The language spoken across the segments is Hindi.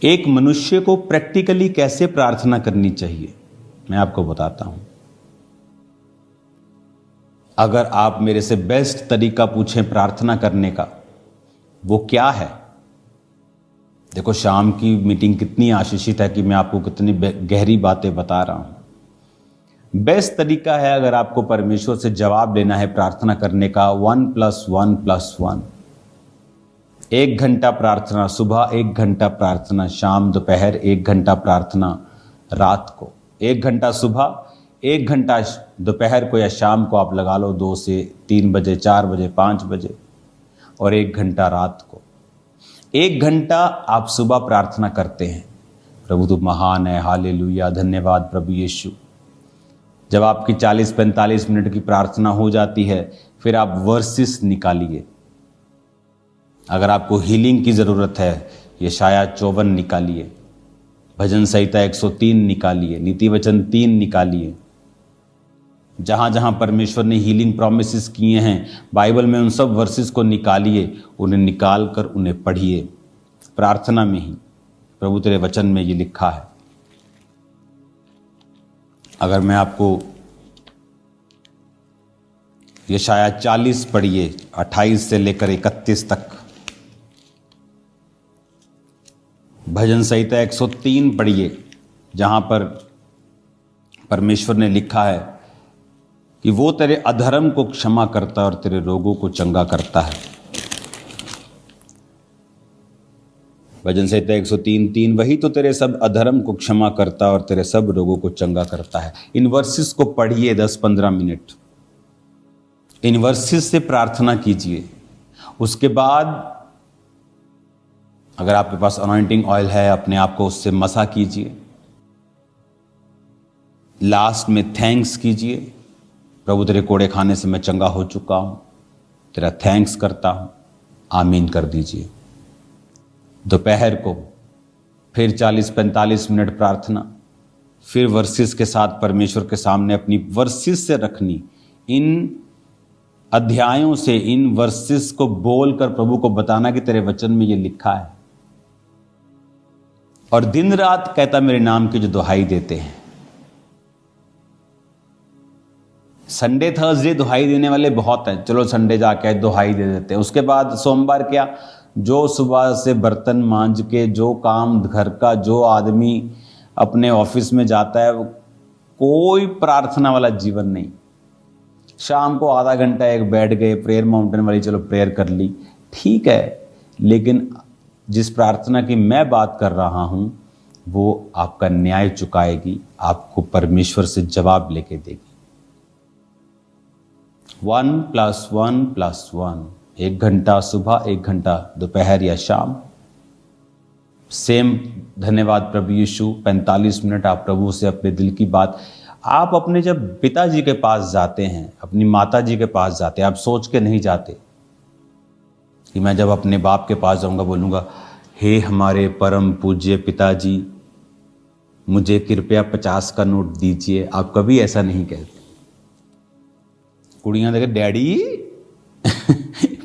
एक मनुष्य को प्रैक्टिकली कैसे प्रार्थना करनी चाहिए, मैं आपको बताता हूं। अगर आप मेरे से बेस्ट तरीका पूछें प्रार्थना करने का, वो क्या है? देखो, शाम की मीटिंग कितनी आशीषित है कि मैं आपको कितनी गहरी बातें बता रहा हूं। बेस्ट तरीका है, अगर आपको परमेश्वर से जवाब लेना है प्रार्थना करने का, 1+1+1। 1 घंटा प्रार्थना सुबह, 1 घंटा प्रार्थना शाम दोपहर, 1 घंटा प्रार्थना रात को। 1 घंटा सुबह, 1 घंटा दोपहर को या शाम को आप लगा लो, 2 से 3 बजे, 4 बजे, 5 बजे, और 1 घंटा रात को। 1 घंटा आप सुबह प्रार्थना करते हैं, प्रभु तू महान है, हालेलुया, धन्यवाद प्रभु यीशु। जब आपकी 40-45 मिनट की प्रार्थना हो जाती है, फिर आप वर्सेस निकालिए। अगर आपको हीलिंग की ज़रूरत है, यशाया 54 निकालिए, भजन संहिता 103 निकालिए, नीति वचन 3 निकालिए। जहाँ जहाँ परमेश्वर ने हीलिंग प्रॉमिसेस किए हैं बाइबल में, उन सब वर्सेस को निकालिए, उन्हें निकाल कर उन्हें पढ़िए प्रार्थना में ही। प्रभु तेरे वचन में ये लिखा है। अगर मैं आपको यशाया 40 पढ़िए, 28 से लेकर 31 तक। भजन संहिता 103 पढ़िए, जहाँ पर परमेश्वर ने लिखा है कि वो तेरे अधर्म को क्षमा करता है और तेरे रोगों को चंगा करता है। भजन संहिता 103:3, वही तो तेरे सब अधर्म को क्षमा करता है और तेरे सब रोगों को चंगा करता है। इन वर्सेस को पढ़िए 10-15 मिनट, इन वर्सेस से प्रार्थना कीजिए। उसके बाद अगर आपके पास अनॉइंटिंग ऑयल है, अपने आप को उससे मसा कीजिए। लास्ट में थैंक्स कीजिए, प्रभु तेरे कोड़े खाने से मैं चंगा हो चुका हूं, तेरा थैंक्स करता हूं, आमीन कर दीजिए। दोपहर को फिर 40-45 मिनट प्रार्थना, फिर वर्सेस के साथ परमेश्वर के सामने अपनी वर्सेस से रखनी। इन अध्यायों से, इन वर्सेस को बोलकर प्रभु को बताना कि तेरे वचन में ये लिखा है। और दिन रात कहता मेरे नाम की जो दुहाई देते हैं। संडे थर्सडे दुहाई देने वाले बहुत हैं, चलो संडे जाके दुहाई दे देते हैं। उसके बाद सोमवार क्या, जो सुबह से बर्तन मांज के, जो काम घर का, जो आदमी अपने ऑफिस में जाता है, कोई प्रार्थना वाला जीवन नहीं। शाम को आधा घंटा एक बैठ गए, प्रेयर माउंटेन वाली चलो प्रेयर कर ली, ठीक है, लेकिन जिस प्रार्थना की मैं बात कर रहा हूं, वो आपका न्याय चुकाएगी, आपको परमेश्वर से जवाब लेके देगी। 1+1+1, 1 घंटा सुबह, 1 घंटा दोपहर या शाम। सेम धन्यवाद प्रभु यीशु, 45 मिनट आप प्रभु से अपने दिल की बात। आप अपने जब पिताजी के पास जाते हैं, अपनी माता जी के पास जाते हैं, आप सोच के नहीं जाते कि मैं जब अपने बाप के पास जाऊंगा बोलूंगा, हे हमारे परम पूज्य पिताजी, मुझे कृपया 50 का नोट दीजिए। आप कभी ऐसा नहीं कहते। कुड़ियां देखे, डैडी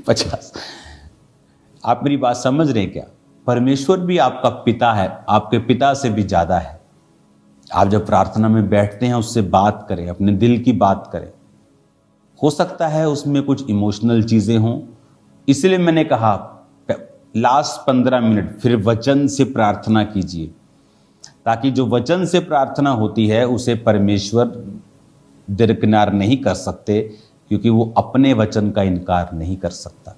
50। आप मेरी बात समझ रहे हैं क्या? परमेश्वर भी आपका पिता है, आपके पिता से भी ज्यादा है। आप जब प्रार्थना में बैठते हैं, उससे बात करें, अपने दिल की बात करें। हो सकता है उसमें कुछ इमोशनल चीजें हों, इसलिए मैंने कहा लास्ट 15 मिनट फिर वचन से प्रार्थना कीजिए, ताकि जो वचन से प्रार्थना होती है उसे परमेश्वर दरकिनार नहीं कर सकते, क्योंकि वो अपने वचन का इनकार नहीं कर सकता।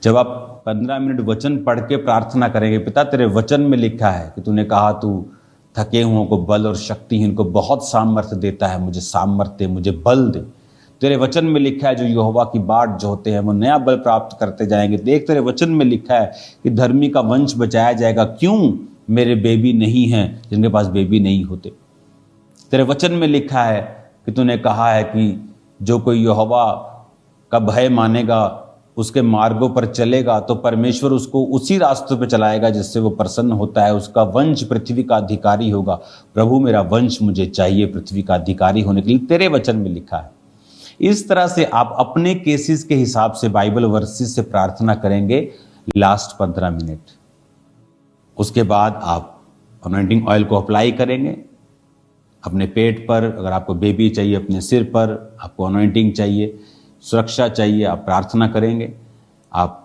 जब आप 15 मिनट वचन पढ़ के प्रार्थना करेंगे, पिता तेरे वचन में लिखा है कि तूने कहा तू थके हुओं को बल और शक्तिहीन को बहुत सामर्थ्य देता है, मुझे सामर्थ्य, मुझे बल दे। तेरे वचन में लिखा है जो यहोवा की बाट जोहते हैं वो नया बल प्राप्त करते जाएंगे। देख, तेरे वचन में लिखा है कि धर्मी का वंश बचाया जाएगा। क्यों? मेरे बेबी नहीं हैं जिनके पास बेबी नहीं होते। तेरे वचन में लिखा है कि तूने कहा है कि जो कोई यहोवा का भय मानेगा, उसके मार्गों पर चलेगा, तो परमेश्वर उसको उसी रास्तों पे चलाएगा जिससे वो प्रसन्न होता है। उसका वंश पृथ्वी का अधिकारी होगा। प्रभु मेरा वंश मुझे चाहिए पृथ्वी का अधिकारी होने के लिए, तेरे वचन में लिखा है। इस तरह से आप अपने केसेस के हिसाब से बाइबल वर्सेस से प्रार्थना करेंगे लास्ट 15 मिनट। उसके बाद आप अनॉइंटिंग ऑयल को अप्लाई करेंगे अपने पेट पर। अगर आपको बेबी चाहिए अपने सिर पर, आपको अनॉइंटिंग चाहिए, सुरक्षा चाहिए, आप प्रार्थना करेंगे। आप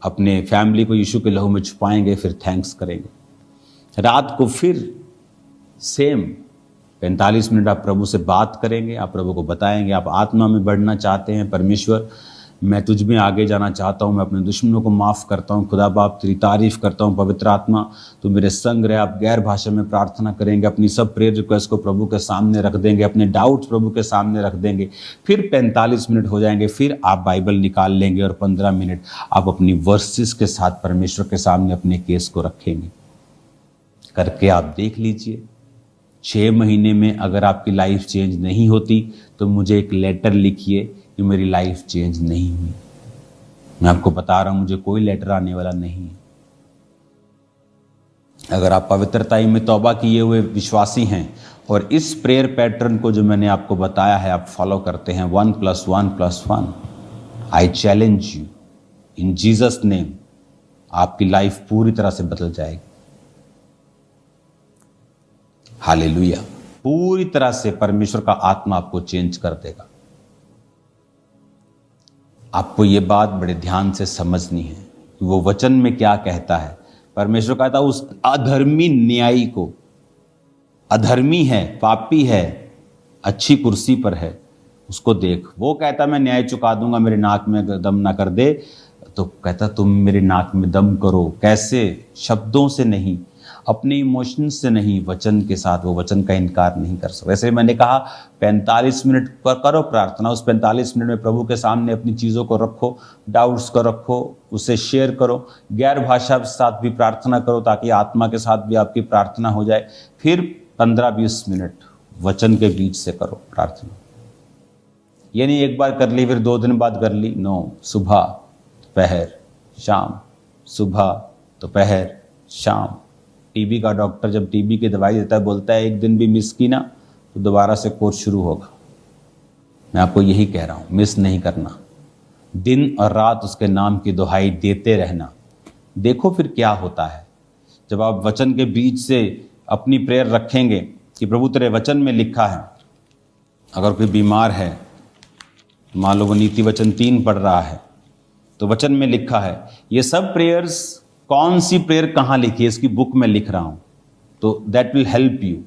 अपने फैमिली को यीशु के लहू में छुपाएंगे, फिर थैंक्स करेंगे। रात को फिर सेम 45 मिनट आप प्रभु से बात करेंगे। आप प्रभु को बताएंगे आप आत्मा में बढ़ना चाहते हैं। परमेश्वर, मैं तुझ में आगे जाना चाहता हूँ, मैं अपने दुश्मनों को माफ़ करता हूँ। खुदा बाप तेरी तारीफ करता हूँ। पवित्र आत्मा तू मेरे संग रहे। आप गैर भाषा में प्रार्थना करेंगे, अपनी सब प्रेयर रिक्वेस्ट को प्रभु के सामने रख देंगे, अपने डाउट्स प्रभु के सामने रख देंगे। फिर 45 मिनट हो जाएंगे, फिर आप बाइबल निकाल लेंगे और 15 मिनट आप अपनी वर्सेस के साथ परमेश्वर के सामने अपने केस को रखेंगे। करके आप देख लीजिए, 6 महीने में अगर आपकी लाइफ चेंज नहीं होती तो मुझे एक लेटर लिखिए कि मेरी लाइफ चेंज नहीं हुई। मैं आपको बता रहा हूं, मुझे कोई लेटर आने वाला नहीं है। अगर आप पवित्रताई में तौबा किए हुए विश्वासी हैं और इस प्रेयर पैटर्न को जो मैंने आपको बताया है आप फॉलो करते हैं, 1+1+1, I challenge you in Jesus name, आपकी लाइफ पूरी तरह से बदल जाएगी। हालेलुया। पूरी तरह से परमेश्वर का आत्मा आपको चेंज कर देगा। आपको ये बात बड़े ध्यान से समझनी है कि वो वचन में क्या कहता है। परमेश्वर कहता है उस अधर्मी न्यायी को, अधर्मी है, पापी है, अच्छी कुर्सी पर है, उसको देख। वो कहता मैं न्याय चुका दूंगा, मेरे नाक में दम ना कर दे। तो कहता तुम मेरे नाक में दम करो। कैसे? शब्दों से नहीं, अपने इमोशंस से नहीं, वचन के साथ। वो वचन का इनकार नहीं कर सकते। वैसे मैंने कहा 45 मिनट पर करो प्रार्थना। उस 45 मिनट में प्रभु के सामने अपनी चीज़ों को रखो, डाउट्स को रखो, उसे शेयर करो, गैर भाषा के साथ भी प्रार्थना करो ताकि आत्मा के साथ भी आपकी प्रार्थना हो जाए। फिर 15-20 मिनट वचन के बीच से करो प्रार्थना। ये नहीं एक बार कर ली फिर 2 दिन बाद कर ली। नो, सुबह, दोपहर, शाम, सुबह, दोपहर, शाम। टीबी का डॉक्टर जब टीबी की दवाई देता है बोलता है एक दिन भी मिस की ना तो दोबारा से कोर्स शुरू होगा। मैं आपको यही कह रहा हूँ, मिस नहीं करना, दिन और रात उसके नाम की दुहाई देते रहना। देखो फिर क्या होता है जब आप वचन के बीच से अपनी प्रेयर रखेंगे कि प्रभु तेरे वचन में लिखा है। अगर कोई बीमार है, मान लो वो नीति वचन 3 पढ़ रहा है, तो वचन में लिखा है। ये सब प्रेयर्स, कौन सी प्रेयर कहाँ लिखी है इसकी बुक में लिख रहा हूं, तो दैट विल हेल्प यू।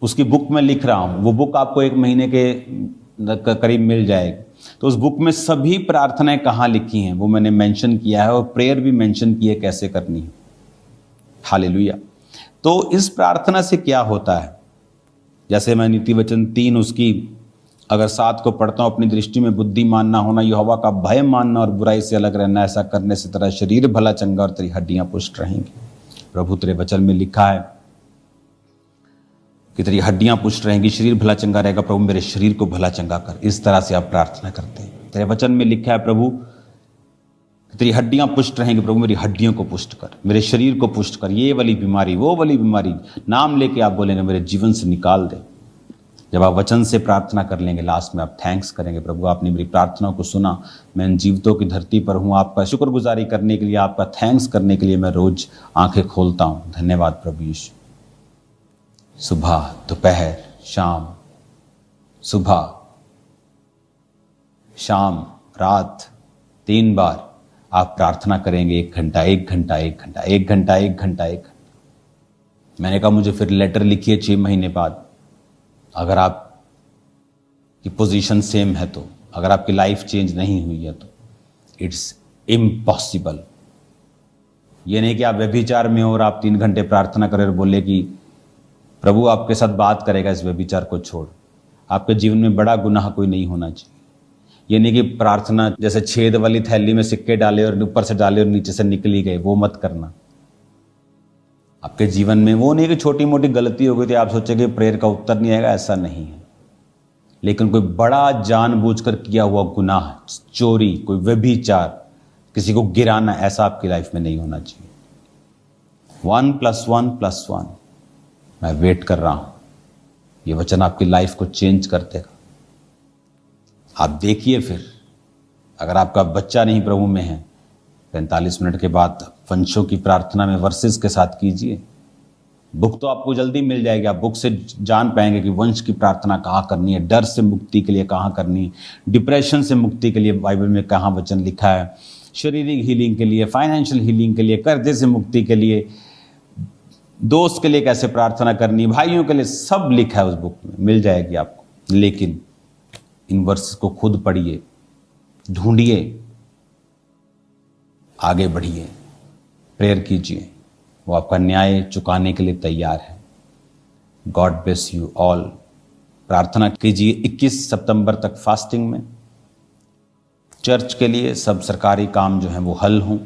उसकी बुक में लिख रहा हूं, वो बुक आपको 1 महीने के करीब मिल जाएगी। तो उस बुक में सभी प्रार्थनाएं कहाँ लिखी हैं वो मैंने मेंशन किया है, और प्रेयर भी मेंशन की है कैसे करनी है। हालेलुया। तो इस प्रार्थना से क्या होता है, जैसे मैं नीति वचन 3 उसकी अगर 7 को पढ़ता हूँ, अपनी दृष्टि में बुद्धिमान ना होना, यहोवा का भय मानना और बुराई से अलग रहना, ऐसा करने से तेरा शरीर भला चंगा और तेरी हड्डियां पुष्ट रहेंगी। प्रभु तेरे वचन में लिखा है कि तेरी हड्डियां पुष्ट रहेंगी, शरीर भला चंगा रहेगा। प्रभु मेरे शरीर को भला चंगा कर। इस तरह से आप प्रार्थना करते हैं। तेरे वचन में लिखा है प्रभु तेरी हड्डियां पुष्ट रहेंगी, प्रभु मेरी हड्डियों को पुष्ट कर, मेरे शरीर को पुष्ट कर, ये वाली बीमारी वो वाली बीमारी नाम लेके आप बोलेंगे मेरे जीवन से निकाल दे। जब आप वचन से प्रार्थना कर लेंगे, लास्ट में आप थैंक्स करेंगे, प्रभु आपने मेरी प्रार्थनाओं को सुना, मैं इन जीवितों की धरती पर हूँ, आपका शुक्रगुजारी करने के लिए, आपका थैंक्स करने के लिए मैं रोज आंखें खोलता हूँ। धन्यवाद प्रभु यीशु। सुबह, दोपहर, शाम, सुबह, शाम, रात 3 बार आप प्रार्थना करेंगे। 1 घंटा, 1 घंटा, 1 घंटा, 1 घंटा, 1 घंटा, 1 घंटा। मैंने कहा मुझे फिर लेटर लिखिए 6 महीने बाद। अगर आप की पोजीशन सेम है तो, अगर आपकी लाइफ चेंज नहीं हुई है तो इट्स इम्पॉसिबल। ये नहीं कि आप व्यभिचार में हो और आप 3 घंटे प्रार्थना करें और बोले कि प्रभु आपके साथ बात करेगा इस व्यभिचार को छोड़। आपके जीवन में बड़ा गुनाह कोई नहीं होना चाहिए। ये नहीं कि प्रार्थना जैसे छेद वाली थैली में सिक्के डाले और ऊपर से डाले और नीचे से निकली गए, वो मत करना। आपके जीवन में वो नहीं कि छोटी मोटी गलती हो गई थी आप सोचे कि प्रेयर का उत्तर नहीं आएगा, ऐसा नहीं है। लेकिन कोई बड़ा जानबूझकर किया हुआ गुनाह, चोरी, कोई व्यभिचार, किसी को गिराना, ऐसा आपकी लाइफ में नहीं होना चाहिए। 1+1+1 मैं वेट कर रहा हूं। ये वचन आपकी लाइफ को चेंज कर देगा। आप देखिए फिर, अगर आपका बच्चा नहीं प्रभु में है, 45 मिनट के बाद वंशों की प्रार्थना में वर्सेस के साथ कीजिए। बुक तो आपको जल्दी मिल जाएगी, आप बुक से जान पाएंगे कि वंश की प्रार्थना कहाँ करनी है, डर से मुक्ति के लिए कहाँ करनी है, डिप्रेशन से मुक्ति के लिए बाइबल में कहाँ वचन लिखा है, शारीरिक हीलिंग के लिए, फाइनेंशियल हीलिंग के लिए, कर्जे से मुक्ति के लिए, दोस्त के लिए कैसे प्रार्थना करनी, भाइयों के लिए, सब लिखा है उस बुक में, मिल जाएगी आपको। लेकिन इन वर्सेस को खुद पढ़िए, ढूंढिए, आगे बढ़िए, प्रेयर कीजिए, वो आपका न्याय चुकाने के लिए तैयार है। God bless you all. प्रार्थना कीजिए 21 सितंबर तक फास्टिंग में, चर्च के लिए सब सरकारी काम जो है वो हल हों,